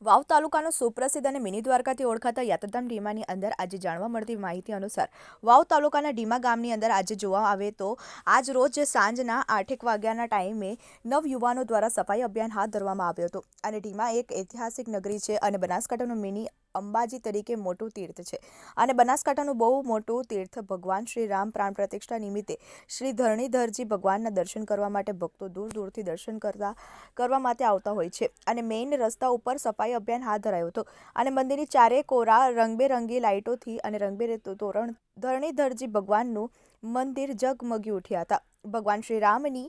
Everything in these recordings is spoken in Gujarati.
વાવ તાલુકાનો સુપ્રસિદ્ધ અને મિની દ્વારકાથી ઓળખાતા યાત્રાધામ ડીમાની અંદર આજે જાણવા મળતી માહિતી અનુસાર વાવ તાલુકાના ડીમા ગામની અંદર આજે જોવા આવે તો આજ રોજ સાંજના 8 વાગ્યાના ટાઈમે નવયુવાનો દ્વારા સફાઈ અભિયાન હાથ ધરવામાં આવ્યો હતો અને ડીમા એક ઐતિહાસિક નગરી છે અને બનાસકાંઠાનું મિની અંબાજી તરીકે મોટું તીર્થ છે અને બનાસકાંઠાનું બહુ મોટું તીર્થ ભગવાન શ્રી રામ પ્રાણ પ્રતિષ્ઠા નિમિત્તે શ્રી ધરણીધરજી ભગવાનના દર્શન કરવા માટે ભક્તો દૂર દૂરથી દર્શન કરવા માટે આવતા હોય છે અને મેઇન રસ્તા ઉપર સફાઈ અભિયાન હાથ ધરાયો હતો અને મંદિરની ચારે કોરા રંગબેરંગી લાઇટોથી અને રંગબેરંગી તોરણ ધરણીધરજી ભગવાનનું મંદિર ઝગમગી ઉઠ્યા હતા। ભગવાન શ્રી રામની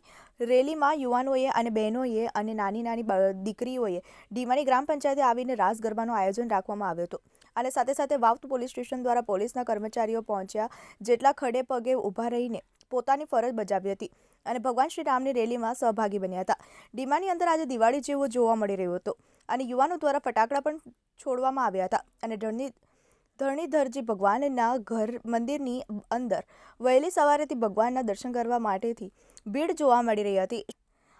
રેલીમાં યુવાનોએ અને બહેનોએ અને નાની દીકરીઓએ ડીમાની ગ્રામ પંચાયતે આવીને રાસ ગરબાનું આયોજન રાખવામાં આવ્યું હતું અને સાથે સાથે વાવ પોલીસ સ્ટેશન દ્વારા પોલીસના કર્મચારીઓ પહોંચ્યા જેટલા ખડે પગે ઊભા રહીને પોતાની ફરજ બજાવી હતી અને ભગવાન શ્રી રામની રેલીમાં સહભાગી બન્યા હતા। ડીમાની અંદર આજે દિવાળી જેવો જોવા મળી રહ્યો હતો અને યુવાનો દ્વારા ફટાકડા પણ છોડવામાં આવ્યા હતા અને ધરણીધરજી ભગવાનના ઘર મંદિરની અંદર વહેલી સવારેથી ભગવાનના દર્શન કરવા માટેથી ભીડ જોવા મળી રહી હતી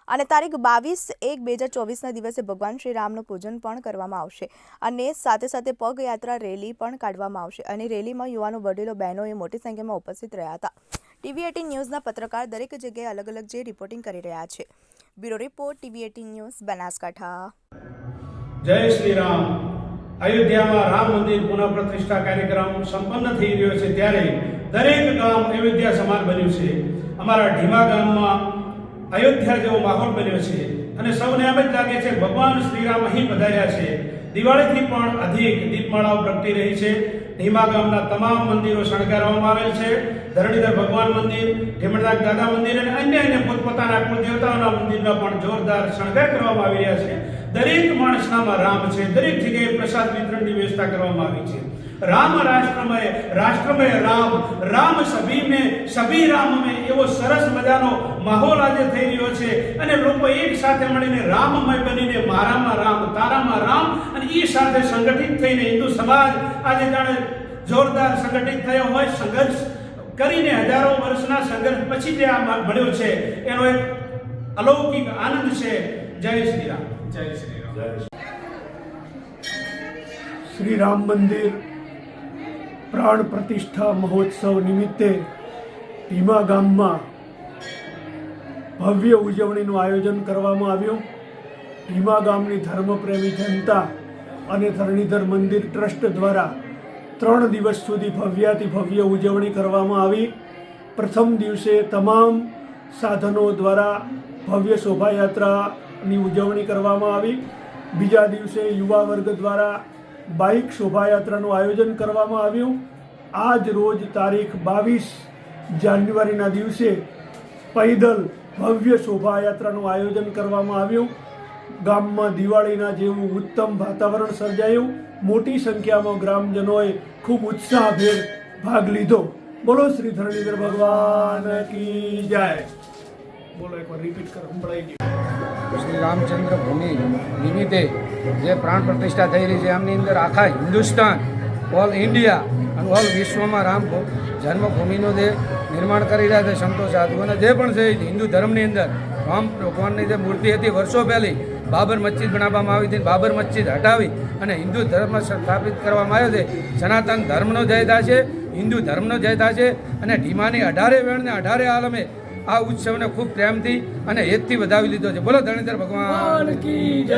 અને તારીખ 22/1/2024ના દિવસે ભગવાન શ્રી રામનું પૂજન પણ કરવામાં આવશે અને સાથે સાથે પગયાત્રા રેલી પણ કાઢવામાં આવશે અને રેલીમાં યુવાનો વડીલો બહેનોએ મોટી સંખ્યામાં ઉપસ્થિત રહ્યા હતા। TV18 ન્યૂઝના પત્રકાર દરેક જગ્યાએ અલગ અલગ જે રિપોર્ટિંગ કરી રહ્યા છે। Bureau report TV18 news Banaskantha. જય શ્રી રામ। અયોધ્યામાં રામ મંદિર પુનઃ પ્રતિષ્ઠા કાર્યક્રમ સંપન્ન થઈ રહ્યો છે ત્યારે દરેક ગામ અયોધ્યા સમાન બન્યું છે। અમારા ઢીમા ગામમાં અયોધ્યા જેવો માહોલ બન્યો છે અને સૌને એમ જ લાગે છે ભગવાન શ્રીરામ અહીં પધાર્યા છે। દિવાળીથી પણ અધિક દીપમાળાઓ પ્રગટી રહી છે। ઢીમા ગામના તમામ મંદિરો શણગારવામાં આવેલ છે। ધરણીધર ભગવાન મંદિર, ઢીમણનાથ દાદા મંદિર અને અન્ય પોતપોતાના કુળદેવતાઓના મંદિરના પણ જોરદાર શણગાર કરવામાં આવી રહ્યા છે। દરેક માણસનામાં રામ છે। દરેક જગ્યાએ પ્રસાદ વિતરણની વ્યવસ્થા કરવામાં આવી છે। રામ રાષ્ટ્રમય રામ, રામ સભી में સભી રામ में એવો સરસ મજાનો માહોલ આજે થઈ રહ્યો છે અને લોકો એક સાથે મળીને રામમય બનીને મારામાં રામ, તારામાં રામ અને એ સાથે સંગઠિત થઈને હિન્દુ સમાજ આજે જાણે જોરદાર સંગઠિત થયો હોય, સંઘર્ષ કરીને હજારો વર્ષના સંઘર્ષ પછી જે આ મળ્યો છે એનો એક અલૌકિક આનંદ છે। જય શ્રી રામ। જય શ્રી રામ। શ્રી રામ મંદિર પ્રાણ પ્રતિષ્ઠા મહોત્સવ નિમિત્તે ઢીમા ગામમાં ભવ્ય ઉજવણીનું આયોજન કરવામાં આવ્યું। ઢીમા ગામની ધર્મપ્રેમી જનતા અને ધરણીધર મંદિર ટ્રસ્ટ દ્વારા 3 દિવસ સુધી ભવ્યાતિ ભવ્ય ઉજવણી કરવામાં આવી। પ્રથમ દિવસે તમામ સાધનો દ્વારા ભવ્ય શોભાયાત્રાની ઉજવણી કરવામાં આવી। બીજા દિવસે યુવા વર્ગ દ્વારા બાઇક શોભાયાત્રાનું આયોજન કરવામાં આવ્યું। આજ રોજ તારીખ 22 જાન્યુઆરીના દિવસે પૈદલ ભવ્ય શોભાયાત્રાનું આયોજન કરવામાં આવ્યું। ગામમાં દિવાળીના જેવું ઉત્તમ વાતાવરણ સર્જાયું। મોટી સંખ્યામાં ગ્રામજનોએ ખૂબ ઉત્સાહભેર ભાગ લીધો। બોલો શ્રી ધરણીધર ભગવાન કી જય। બોલો એકવાર રિપીટ કરો, સંભળાઈ ગયું। શ્રી રામચંદ્ર ભૂમિ નિમિત્તે જે પ્રાણ પ્રતિષ્ઠા થઈ રહી છે એમની અંદર આખા હિન્દુસ્તાન, ઓલ ઇન્ડિયા અને ઓલ વિશ્વમાં રામ જન્મભૂમિનું જે નિર્માણ કરી રહ્યા છે સંતો સાધુ અને જે પણ છે હિન્દુ ધર્મની અંદર રામ ભગવાનની જે મૂર્તિ હતી વર્ષો પહેલી બાબર મસ્જિદ બનાવવામાં આવી હતી। બાબર મસ્જિદ હટાવી અને હિન્દુ ધર્મ સ્થાપિત કરવામાં આવ્યો છે। સનાતન ધર્મનો જય થશે, હિન્દુ ધર્મનો જય થશે અને ઢીમાની 18 વેણને 18 આલમે આ ઉત્સવને ખૂબ પ્રેમથી અને હેતથી વધાવી લીધો છે। બોલો ધરણીધર ભગવાન કી જય।